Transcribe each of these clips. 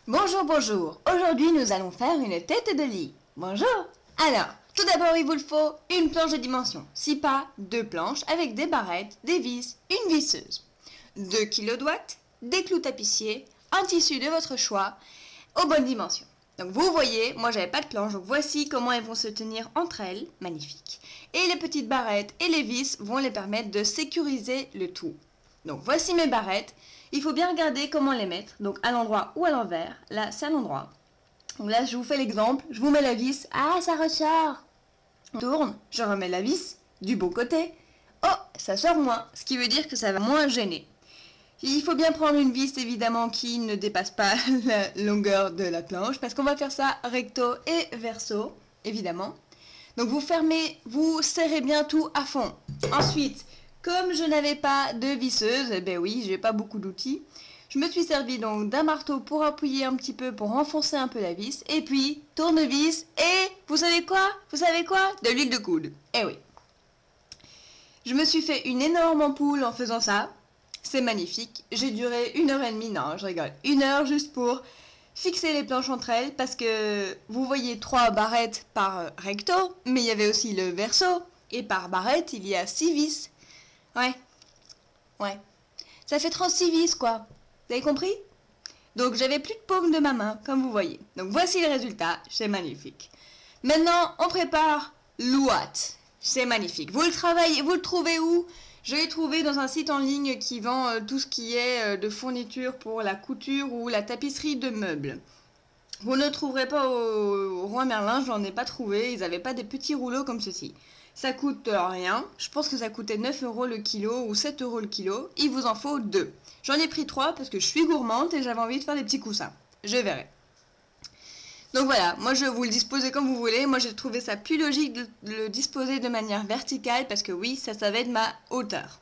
Bonjour, bonjour. Aujourd'hui, nous allons faire une tête de lit. Bonjour. Alors, tout d'abord, il vous faut une planche de dimension. Si pas, 2 planches avec des barrettes, des vis, une visseuse. 2 kg d'ouate, des clous tapissiers, un tissu de votre choix, aux bonnes dimensions. Donc vous voyez, moi j'avais pas de planche, donc voici comment elles vont se tenir entre elles, magnifique. Et les petites barrettes et les vis vont les permettre de sécuriser le tout. Donc voici mes barrettes, il faut bien regarder comment les mettre, donc à l'endroit ou à l'envers, là c'est à l'endroit. Donc là je vous fais l'exemple, je vous mets la vis, ah ça ressort. On tourne, je remets la vis du bon côté, oh ça sort moins, ce qui veut dire que ça va moins gêner. Il faut bien prendre une vis évidemment qui ne dépasse pas la longueur de la planche parce qu'on va faire ça recto et verso évidemment. Donc vous fermez, vous serrez bien tout à fond. Ensuite, comme je n'avais pas de visseuse, ben oui, j'ai pas beaucoup d'outils, je me suis servi donc d'un marteau pour appuyer un petit peu, pour renfoncer un peu la vis, et puis tournevis et vous savez quoi? Vous savez quoi? De l'huile de coude. Eh oui. Je me suis fait une énorme ampoule en faisant ça. C'est magnifique. J'ai duré 1h30, non, je rigole. 1 heure juste pour fixer les planches entre elles parce que vous voyez 3 barrettes par recto, mais il y avait aussi le verso et par barrette il y a 6 vis. Ouais. Ça fait 36 vis quoi. Vous avez compris? Donc j'avais plus de paume de ma main comme vous voyez. Donc voici le résultat, c'est magnifique. Maintenant on prépare l'ouate. C'est magnifique. Vous le trouvez où? Je l'ai trouvé dans un site en ligne qui vend tout ce qui est de fourniture pour la couture ou la tapisserie de meubles. Vous ne le trouverez pas au Roi Merlin, j'en ai pas trouvé, ils n'avaient pas des petits rouleaux comme ceci. Ça coûte rien, je pense que ça coûtait 9 € le kilo ou 7 € le kilo, il vous en faut 2. J'en ai pris 3 parce que je suis gourmande et j'avais envie de faire des petits coussins. Je verrai. Donc voilà, moi je vous le disposez comme vous voulez, moi j'ai trouvé ça plus logique de le disposer de manière verticale parce que oui, ça va être ma hauteur.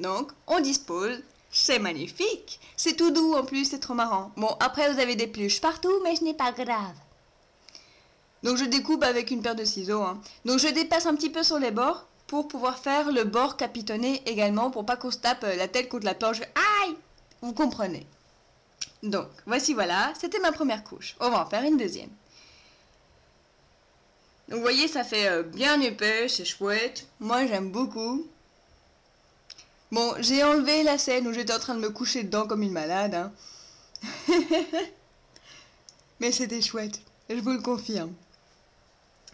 Donc on dispose, c'est magnifique, c'est tout doux en plus, c'est trop marrant. Bon après vous avez des pluches partout mais ce n'est pas grave. Donc je découpe avec une paire de ciseaux, hein. Donc je dépasse un petit peu sur les bords pour pouvoir faire le bord capitonné également pour pas qu'on se tape la tête contre la planche. Aïe! Vous comprenez. Donc, voici voilà, c'était ma première couche. On va en faire une deuxième. Donc, vous voyez, ça fait bien épais, c'est chouette. Moi, j'aime beaucoup. Bon, j'ai enlevé la scène où j'étais en train de me coucher dedans comme une malade. Hein. Mais c'était chouette, je vous le confirme.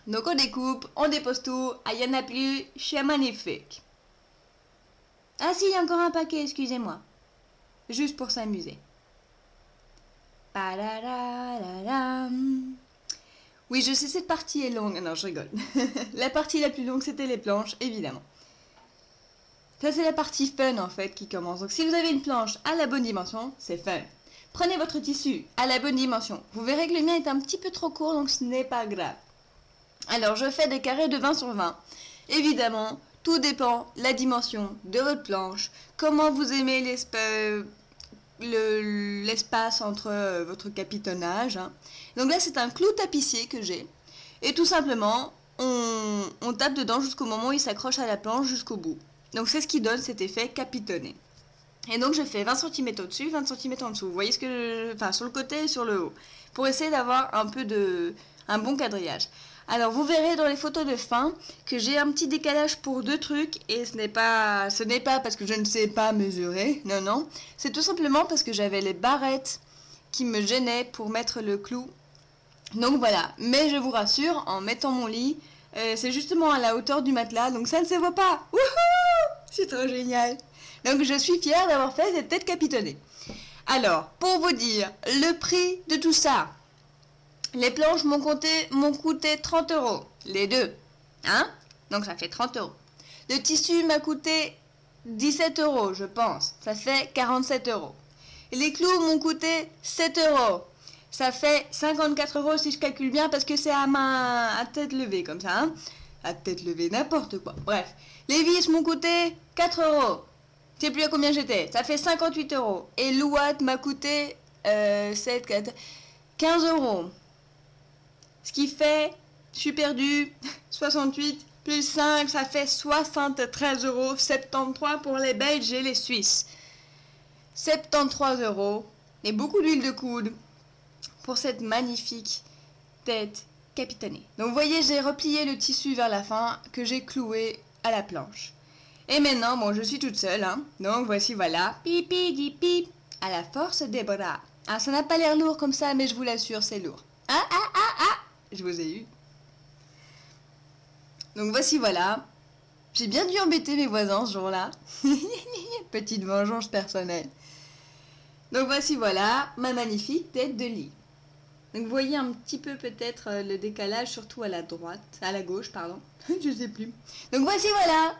Donc, on découpe, on dépose tout. Ah, il n'y en a plus, c'est magnifique. Ah si, il y a encore un paquet, excusez-moi. Juste pour s'amuser. Oui, je sais, cette partie est longue. Non, je rigole. La partie la plus longue, c'était les planches, évidemment. Ça, c'est la partie fun, en fait, qui commence. Donc, si vous avez une planche à la bonne dimension, c'est fun. Prenez votre tissu à la bonne dimension. Vous verrez que le mien est un petit peu trop court, donc ce n'est pas grave. Alors, je fais des carrés de 20 sur 20. Évidemment, tout dépend de la dimension de votre planche, comment vous aimez l'espace entre votre capitonnage. Hein. Donc là, c'est un clou tapissier que j'ai. Et tout simplement, on tape dedans jusqu'au moment où il s'accroche à la planche jusqu'au bout. Donc c'est ce qui donne cet effet capitonné. Et donc je fais 20 cm au-dessus, 20 cm en dessous. Vous voyez ce que enfin, sur le côté et sur le haut. Pour essayer d'avoir un bon quadrillage. Alors vous verrez dans les photos de fin que j'ai un petit décalage pour 2 trucs et ce n'est pas parce que je ne sais pas mesurer, non, c'est tout simplement parce que j'avais les barrettes qui me gênaient pour mettre le clou. Donc voilà, mais je vous rassure, en mettant mon lit, c'est justement à la hauteur du matelas, donc ça ne se voit pas. Wouhou! C'est trop génial. Donc je suis fière d'avoir fait cette tête capitonnée. Alors, pour vous dire, le prix de tout ça. Les planches m'ont coûté 30 €, les deux, hein? Donc ça fait 30 €. Le tissu m'a coûté 17 €, je pense, ça fait 47 €. Et les clous m'ont coûté 7 €, ça fait 54 € si je calcule bien parce que c'est à tête levée comme ça, hein? À tête levée, n'importe quoi, bref. Les vis m'ont coûté 4 €, je sais plus à combien j'étais, ça fait 58 €. Et l'ouate m'a coûté 15 €. Ce qui fait, je suis perdue, 68 plus 5, ça fait 73 €, 73 pour les Belges et les Suisses. 73 €, et beaucoup d'huile de coude. pour cette magnifique tête capitonnée. Donc vous voyez, j'ai replié le tissu vers la fin que j'ai cloué à la planche. Et maintenant, bon, je suis toute seule, hein, donc voici, voilà, pipi di pip, à la force des bras. Ah, ça n'a pas l'air lourd comme ça, mais je vous l'assure, c'est lourd. Ah, ah, ah, ah, je vous ai eu. Donc voici, voilà. J'ai bien dû embêter mes voisins ce jour-là. Petite vengeance personnelle. Donc voici, voilà, ma magnifique tête de lit. Donc vous voyez un petit peu peut-être le décalage, surtout à la droite, à la gauche, pardon. Je sais plus. Donc voici, voilà,